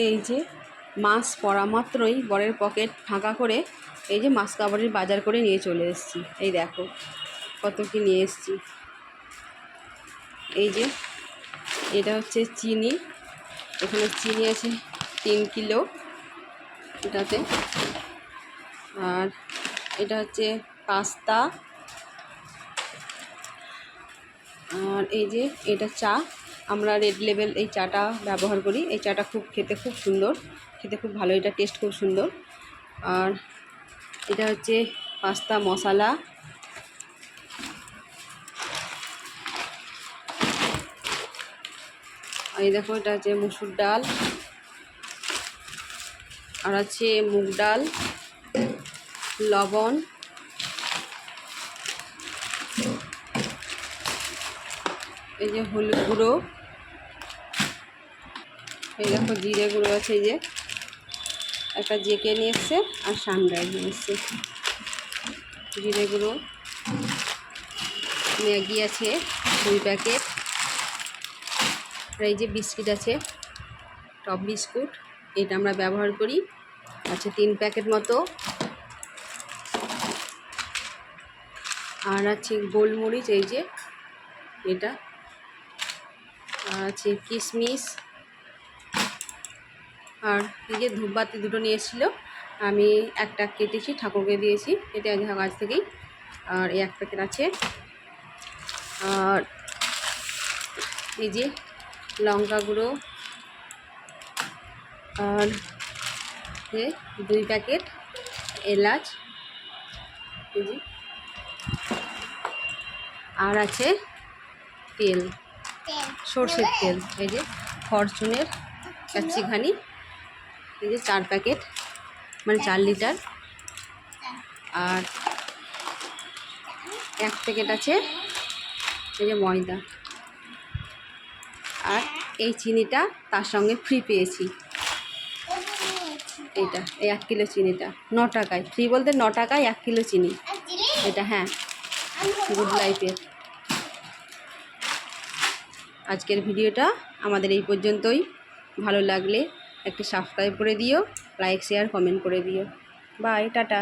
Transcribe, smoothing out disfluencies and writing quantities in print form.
এই যে মাছ পরা মাত্রই বরের পকেট ফাঁকা করে এই যে মাছ কাবাডির বাজার করে নিয়ে চলে এসেছি। এই দেখো কত কি নিয়ে এসেছি। এই যে এটা হচ্ছে চিনি, এখানে চিনি আছে 3 কিলো এটাতে। আর এটা হচ্ছে পাস্তা। আর এই যে এটা চা, আমরা রেড লেবেল এই চাটা ব্যবহার করি। এই চাটা খেতে খুব সুন্দর, খেতে খুব ভালো, এটা টেস্ট খুব সুন্দর। আর এটা হচ্ছে পাস্তা মশলা। আর এই দেখো এটা হচ্ছে মুসুর ডাল, আর আছে মুগ ডাল, লবণ, এই যে হলুদ গুঁড়ো, এই দেখো জিরে গুঁড়ো আছে, এই যে একটা জেকে নিয়ে এসছে আর সানরাইজ নিয়ে এসছে। জিরে গুঁড়ো, ম্যাগি আছে 2 প্যাকেট, আর এই যে বিস্কিট আছে টপ বিস্কুট, এটা আমরা ব্যবহার করি, আছে 3 প্যাকেট মতো। আর আছে গোলমরিচ, এই যে এটা, আর আছে কিশমিশ। আর এই যে ধূপবাতি দুটো নিয়ে এসেছিলো, আমি একটা কেটেছি ঠাকুরকে দিয়েছি, এটা আজ থেকেই। আর এই 1 প্যাকেট আছে। আর এই যে লঙ্কা গুঁড়ো, আর 2 প্যাকেট এলাচ, এই যে। আর আছে তেল, সর্ষের তেল, এই যে ফরচুনের কাচ্চিঘানি, এই যে 4 প্যাকেট, মানে 4 লিটার। আর 1 প্যাকেট আছে এই যে ময়দা। আর এই চিনিটা তার সঙ্গে ফ্রি পেয়েছি, এটা এই 1 কিলো চিনিটা 9 টাকায়, ফ্রি বলতে 9 টাকায় 1 কিলো চিনি এটা। হ্যাঁ, গুড লাইফের। আজকের ভিডিওটা আমাদের এই পর্যন্তই। ভালো লাগলে একটি সাবস্ক্রাইব করে দিও, লাইক শেয়ার কমেন্ট করে দিও। Bye, tata.